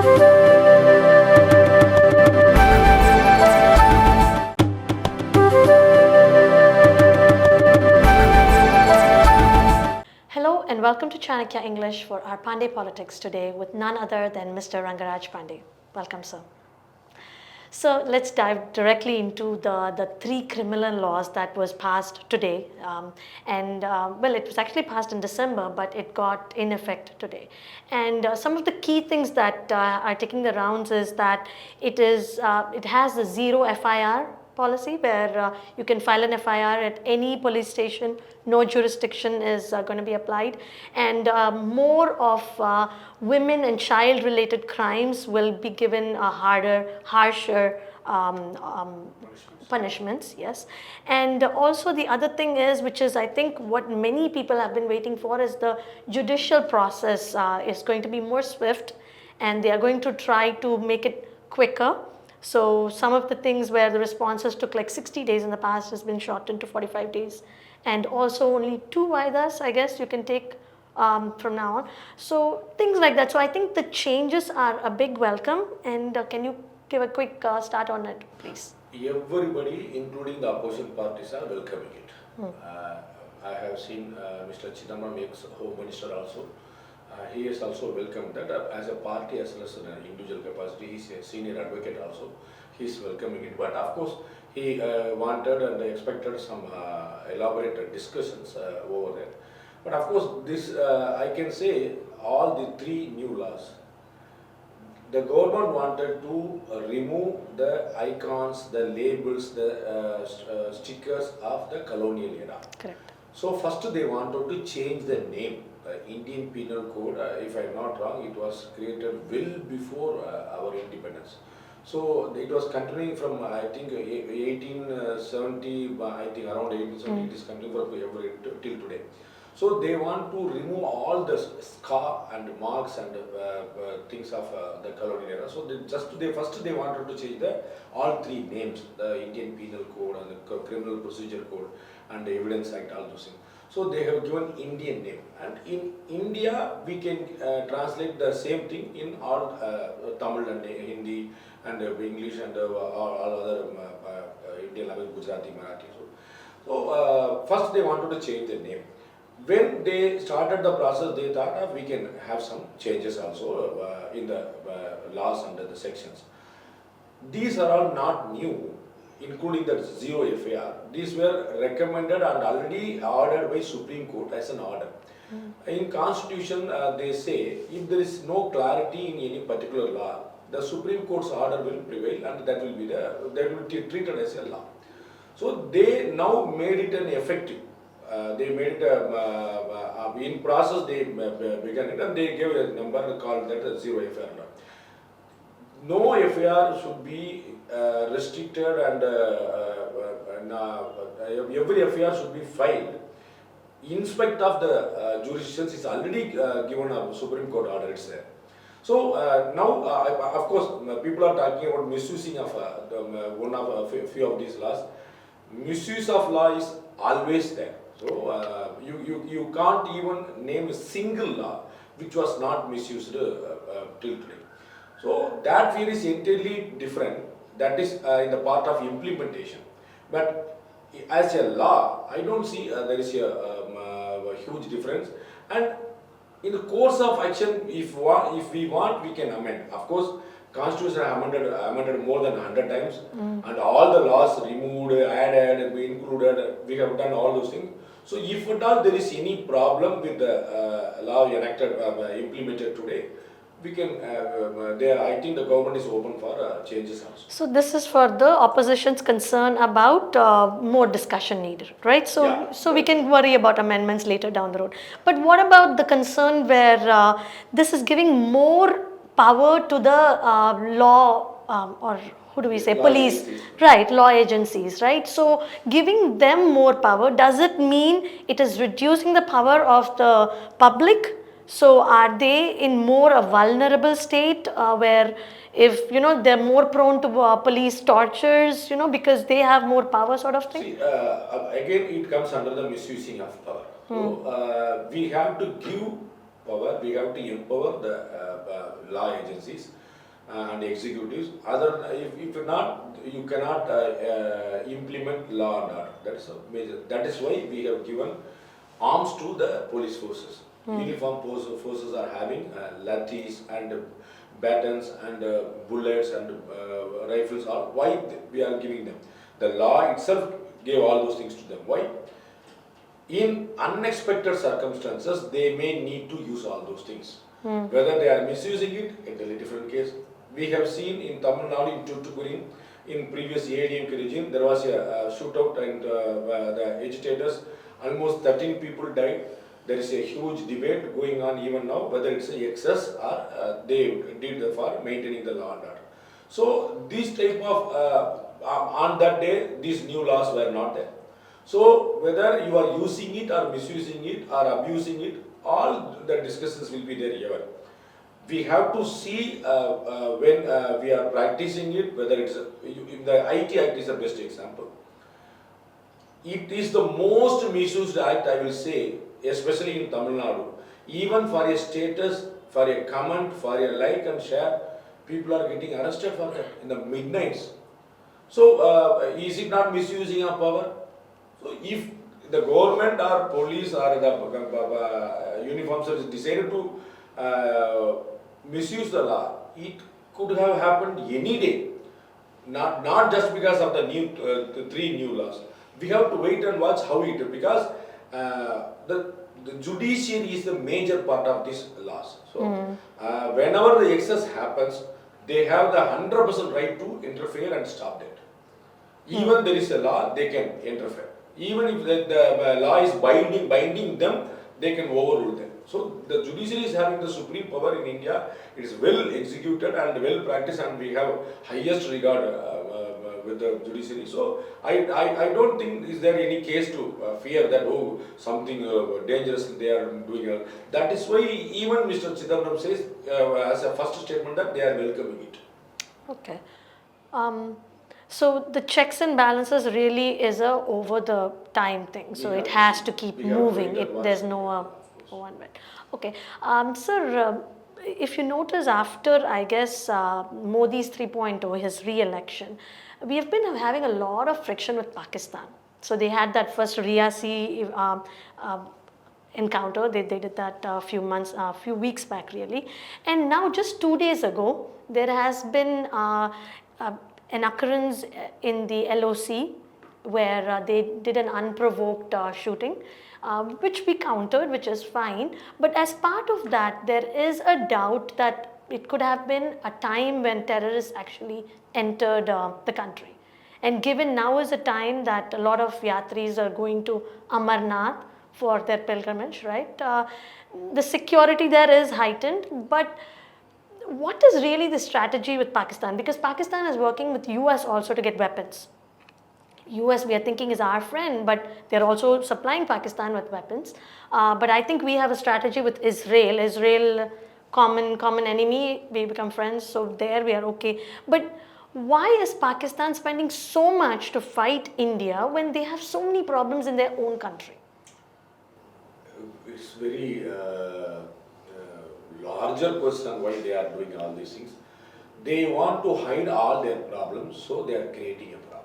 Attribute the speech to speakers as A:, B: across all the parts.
A: Hello and welcome to Chanakya English for our Pandey Politics today with none other than Mr. Rangaraj Pandey. Welcome, sir. So let's dive directly into the three criminal laws that was passed today. Well, it was actually passed in December, but it got in effect today. And some of the key things that are taking the rounds is that it has a zero FIR policy where you can file an FIR at any police station, no jurisdiction is going to be applied, and more of women and child related crimes will be given a harsher punishments, yes. And also the other thing is, which is I think what many people have been waiting for, is the judicial process is going to be more swift, and they are going to try to make it quicker. So some of the things where the responses took like 60 days in the past has been shortened to 45 days. And also only 2 vaidas, I guess, you can take from now on. So things like that. So I think the changes are a big welcome. And can you give a quick start on it, please?
B: Everybody, including the opposition parties, are welcoming it. I have seen Mr. Chidambaram, ex-Home Minister also. He has also welcomed that as a party as well as an individual capacity. He is a senior advocate also. He is welcoming it. But of course, he wanted and expected some elaborate discussions over that. But of course, this I can say all the three new laws. The government wanted to remove the icons, the labels, the stickers of the colonial era.
A: Correct.
B: So first they wanted to change the name. Indian Penal Code, if I am not wrong, it was created well before our independence. So it was continuing from I think 1870, I think around 1870 it is continuing for till today. So they want to remove all the scar and marks and things of the colonial era. So first they wanted to change all three names, the Indian Penal Code and the Criminal Procedure Code and the Evidence Act, all those things. So they have given Indian name, and in India we can translate the same thing in all Tamil and Hindi and English and all other Indian language, Gujarati, Marathi. So first they wanted to change the name. When they started the process, they thought we can have some changes also in the laws under the sections. These are all not new, including the zero FIR. These were recommended and already ordered by Supreme Court as an order. In Constitution, they say if there is no clarity in any particular law, the Supreme Court's order will prevail, and that will be treated as a law. So they now made it an effective. They made it in process. They began it, and they gave a number called that zero FIR. No FIR should be restricted, and every FIR should be filed in spite of the jurisdictions is already given a Supreme Court order. It's there. So now, of course, people are talking about misusing of one of a few of these laws. Misuse of law is always there. So you can't even name a single law which was not misused till today. So that fear is entirely different. That is in the part of implementation. But as a law, I don't see there is a huge difference. And in the course of action, if we want, we can amend. Of course, Constitution amended more than 100 times, and all the laws removed, added, included. We have done all those things. So if at all there is any problem with the law enacted, implemented today, we can. I think the government is open for changes also.
A: So this is for the opposition's concern about more discussion needed, right? So
B: Yeah.
A: so we can worry about amendments later down the road. But what about the concern where this is giving more power to the law or who do we say,
B: Law
A: police,
B: agencies.
A: right, law agencies, right? So giving them more power, does it mean it is reducing the power of the public? So are they in more a vulnerable state where if, they're more prone to police tortures, because they have more power sort of thing?
B: See, again, it comes under the misusing of power. So we have to give power, we have to empower the law agencies. and executives. If not, you cannot implement law and order. That is a major. That is why we have given arms to the police forces. Uniform forces are having lathis and batons and bullets and rifles. Why we are giving them? The law itself gave all those things to them. Why? In unexpected circumstances, they may need to use all those things. Whether they are misusing it, entirely different case. We have seen in Tamil Nadu, in Tuticorin, in previous ADMK regime, there was a shootout and the agitators, almost 13 people died. There is a huge debate going on even now, whether it's a excess or they did for maintaining the law and order. So these type of, on that day, these new laws were not there. So whether you are using it or misusing it or abusing it, all the discussions will be there ever. We have to see when we are practicing it, whether it's in the IT Act is the best example. It is the most misused act, I will say, especially in Tamil Nadu. Even for a status, for a comment, for a like and share, people are getting arrested for that in the midnights. So is it not misusing of power? So if the government or police or the uniform service decided to misuse the law, it could have happened any day. Not just because of the three new laws. We have to wait and watch how it, because the judiciary is the major part of these laws. So whenever the excess happens, they have the 100% right to interfere and stop that. Even there is a law, they can interfere. Even if the law is binding them, they can overrule them. So the judiciary is having the supreme power in India. It is well executed and well practiced, and we have highest regard with the judiciary. So I don't think is there any case to fear that something dangerous they are doing. That is why even Mr. Chidambaram says as a first statement that they are welcoming it.
A: Okay. So the checks and balances really is a over the time thing. So it has to keep moving. There's no one way. Okay. Sir, if you notice after, I guess, Modi's 3.0, his re-election, we have been having a lot of friction with Pakistan. So they had that first Riyasi encounter. They did that a few weeks back really. And now just 2 days ago, there has been an occurrence in the LOC where they did an unprovoked shooting, which we countered, which is fine. But as part of that, there is a doubt that it could have been a time when terrorists actually entered the country. And given now is a time that a lot of yatris are going to Amarnath for their pilgrimage, right? The security there is heightened, but what is really the strategy with Pakistan? Because Pakistan is working with US also to get weapons. US we are thinking is our friend, but they're also supplying Pakistan with weapons. But I think we have a strategy with Israel. Israel, common enemy, we become friends, so there we are okay. But why is Pakistan spending so much to fight India when they have so many problems in their own country?
B: It's very larger question why they are doing all these things. They want to hide all their problems, so they are creating a problem.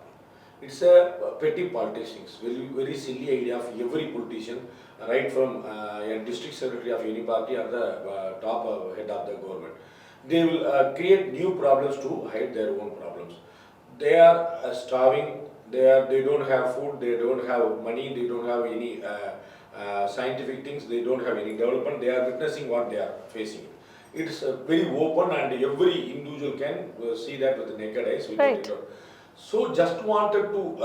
B: It's a petty politics, very silly idea of every politician, right from a district secretary of any party or the top head of the government. They will create new problems to hide their own problems. They are starving. They don't have food. They don't have money. They don't have any scientific things. They don't have any development. They are witnessing what they are facing. It's very open, and every individual can see that with the naked eyes.
A: Right.
B: So just wanted to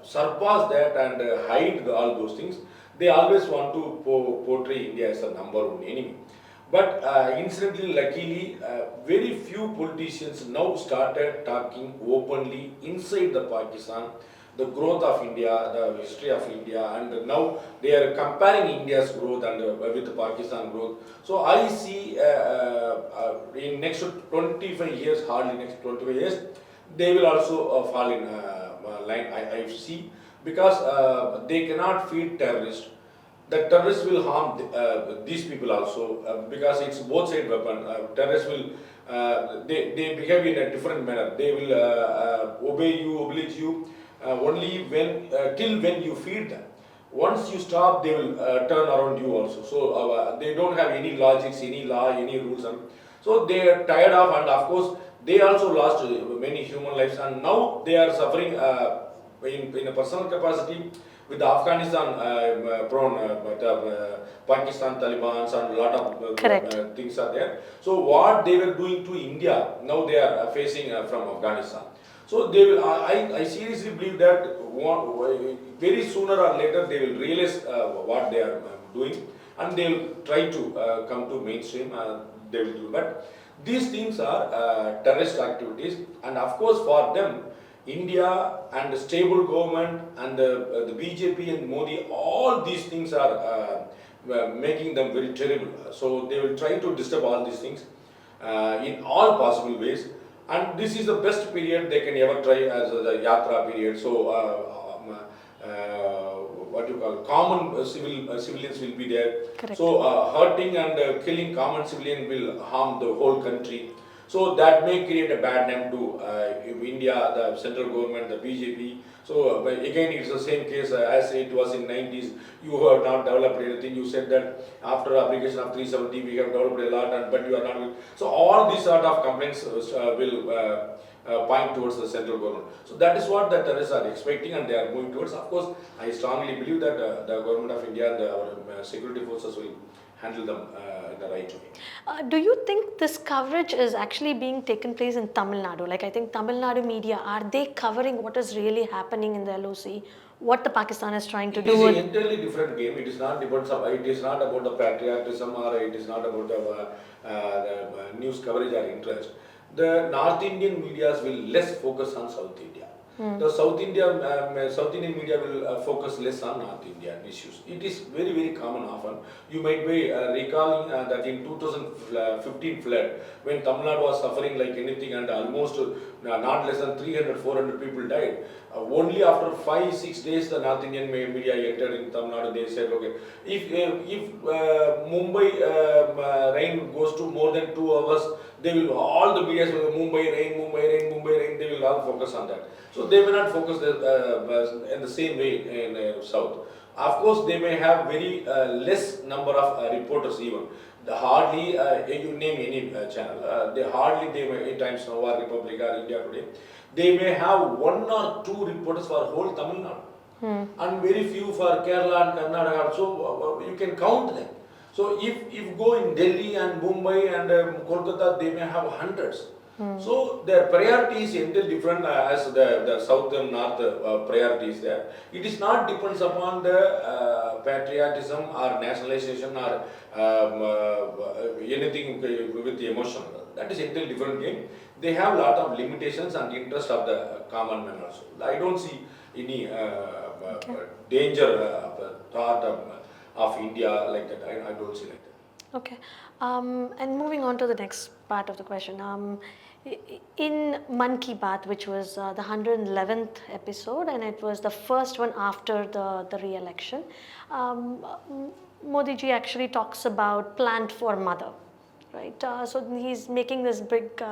B: surpass that and hide all those things. They always want to portray India as a number one enemy. But incidentally, luckily, very few politicians now started talking openly inside the Pakistan, the growth of India, the history of India, and now they are comparing India's growth and with the Pakistan growth. So I see in next 25 years, hardly next 25 years, they will also fall in line, I see, because they cannot feed terrorists. the terrorists will harm these people also because it's both side weapon. Terrorists will they behave in a different manner. They will obey you, oblige you only when till when you feed them. Once you stop, they will turn around you also. So they don't have any logics, any law, any rules, and so they are tired of. And of course, they also lost many human lives, and now they are suffering in a personal capacity with the Afghanistan prone, Pakistan Taliban and a lot of
A: Correct.
B: things are there. So what they were doing to India, now they are facing from Afghanistan. So they will. I seriously believe that very sooner or later they will realize what they are doing, and they will try to come to mainstream. They will do, but these things are terrorist activities, and of course for them, India and the stable government and the BJP and Modi, all these things are making them very terrible. So they will try to disturb all these things in all possible ways. And this is the best period they can ever try as the Yatra period. So what you call common civilians will be there.
A: Correct.
B: So hurting and killing common civilian will harm the whole country. So that may create a bad name to India, the central government, the BJP. So again, it's the same case as it was in 90s. You have not developed anything. You said that after application of 370, we have developed a lot, but you are not. So all these sort of complaints will point towards the central government. So that is what the terrorists are expecting, and they are moving towards. Of course, I strongly believe that the government of India and our security forces will handle them in the right way.
A: Do you think this coverage is actually being taken place in Tamil Nadu? Like, I think Tamil Nadu media, are they covering what is really happening in the LOC? What the Pakistan is trying to
B: It
A: do?
B: is
A: With
B: an entirely different game. It is not about it is not about the patriotism, or it is not about the news coverage or interest. The North Indian medias will less focus on South India. The South Indian media will focus less on North Indian issues. It is very, very common often. You might be recalling that in 2015 flood, when Tamil Nadu was suffering like anything, and almost not less than 300, 400 people died. Only after 5-6 days, the North Indian media entered in Tamil Nadu. They said, okay, if Mumbai rain goes to more than 2 hours, they will all the media will Mumbai rain, Mumbai rain, Mumbai rain. They will all focus on that. So they may not focus in the same way in South. Of course, they may have very less number of reporters even. Hardly, you name any channel, they may, in Times Now or Republic or India Today, they may have 1 or 2 reporters for whole Tamil Nadu, and very few for Kerala and Karnataka. So you can count them. So if go in Delhi and Mumbai and Kolkata, they may have hundreds. So their priority is entirely different as the south and north priorities there. It is not depends upon the patriotism or nationalization or anything with the emotion. That is entirely different game. They have lot of limitations and interest of the common man also. I don't see any danger thought of India like that. I don't see like that.
A: Okay. And moving on to the next part of the question. In Man Ki Baat, which was the 111th episode, and it was the first one after the re-election, Modi ji actually talks about plant for mother, right? So he's making this big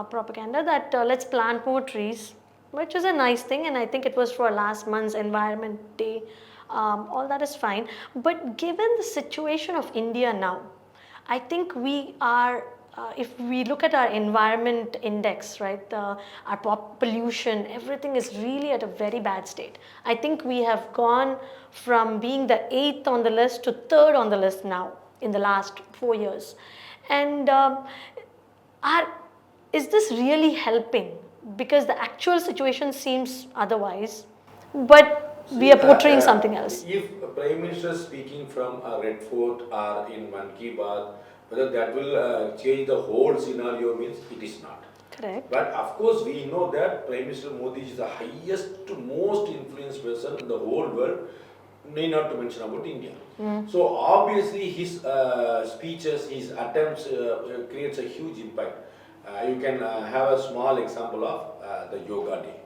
A: propaganda that let's plant more trees, which is a nice thing, and I think it was for last month's Environment Day. All that is fine, but given the situation of India now, I think we are, if we look at our environment index, right, our pollution, everything is really at a very bad state. I think we have gone from being the 8th on the list to 3rd on the list now in the last 4 years. And is this really helping? Because the actual situation seems otherwise, but we are portraying something else.
B: If a Prime Minister speaking from a Red Fort or in Man Ki Baat, whether that will change the whole scenario means it is not.
A: Correct.
B: But of course we know that Prime Minister Modi is the highest, most influenced person in the whole world, need not to mention about India. So obviously his speeches, his attempts creates a huge impact. You can have a small example of the Yoga Day.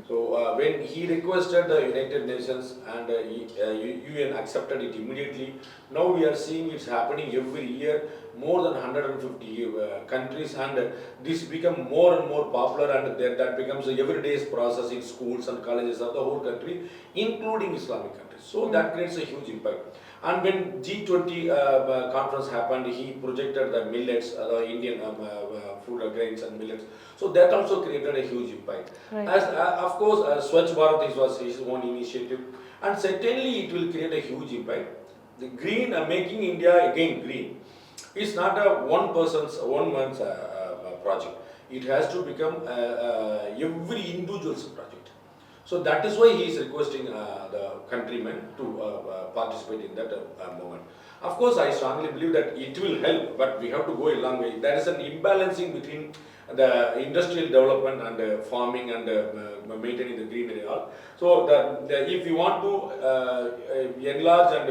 B: So when he requested the United Nations and UN accepted it immediately, now we are seeing it's happening every year, more than 150 countries, and this become more and more popular, and that becomes a everyday's process in schools and colleges of the whole country, including Islamic countries. So that creates a huge impact. And when G20 conference happened, he projected the millets, the Indian food grains and millets. So that also created a huge impact.
A: Right.
B: As of course, Swachh Bharat was his own initiative, and certainly it will create a huge impact. The green, making India again green, is not a one person's, one man's project. It has to become every individual's project. So that is why he is requesting the countrymen to participate in that movement. Of course, I strongly believe that it will help, but we have to go a long way. There is an imbalancing between the industrial development and farming and maintaining the greenery. So if you want to enlarge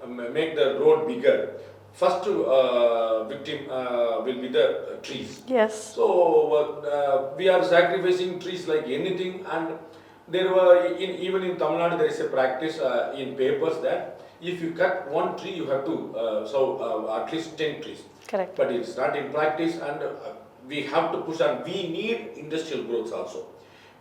B: and make the road bigger, first victim will be the trees.
A: Yes.
B: So we are sacrificing trees like anything, and there were even in Tamil Nadu there is a practice in papers that if you cut one tree you have to at least 10 trees.
A: Correct.
B: But it's not in practice, and we have to push on. We need industrial growth also.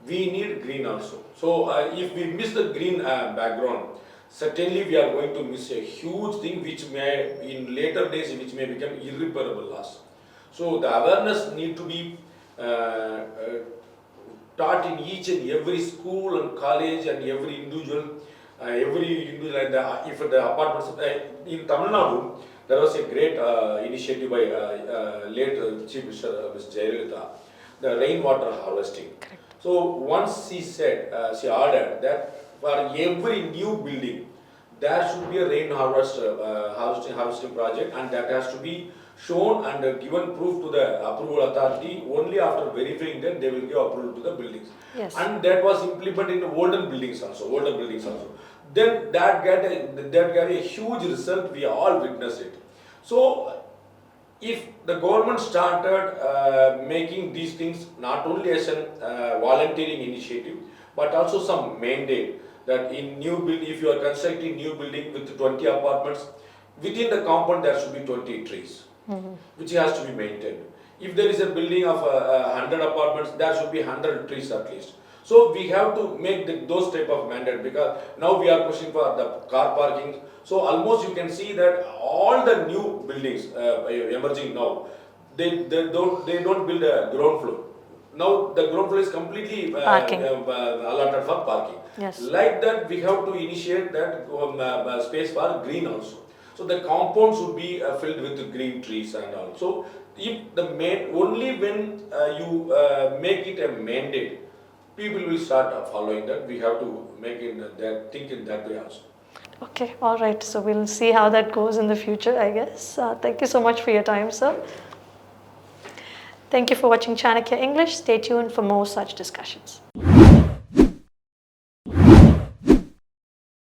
B: We need green also. So if we miss the green background, certainly we are going to miss a huge thing which may in later days which may become irreparable loss. So the awareness need to be taught in each and every school and college and every individual, and if the apartments in Tamil Nadu, there was a great initiative by late Chief Minister Ms. Jayalalitha, the rainwater harvesting.
A: Correct.
B: So once she said, she ordered that for every new building, there should be a rain harvesting project, and that has to be shown and given proof to the approval authority. Only after verifying that they will give approval to the buildings.
A: Yes.
B: And that was implemented in older buildings also. Then that got a huge result. We all witnessed it. So if the government started making these things not only as a volunteering initiative, but also some mandate that in new build, if you are constructing new building with 20 apartments, within the compound there should be 20 trees, which has to be maintained. If there is a building of 100 apartments, there should be 100 trees at least. So we have to make those type of mandate, because now we are pushing for the car parking. So almost you can see that all the new buildings emerging now, they don't build a ground floor. Now the ground floor is completely allotted for parking.
A: Yes.
B: Like that, we have to initiate that space for green also. So the compound should be filled with green trees and all. So if only when you make it a mandate, people will start following that. We have to make it think in that way also.
A: Okay, all right. So we'll see how that goes in the future, I guess. Thank you so much for your time, sir. Thank you for watching Chanakya English. Stay tuned for more such discussions.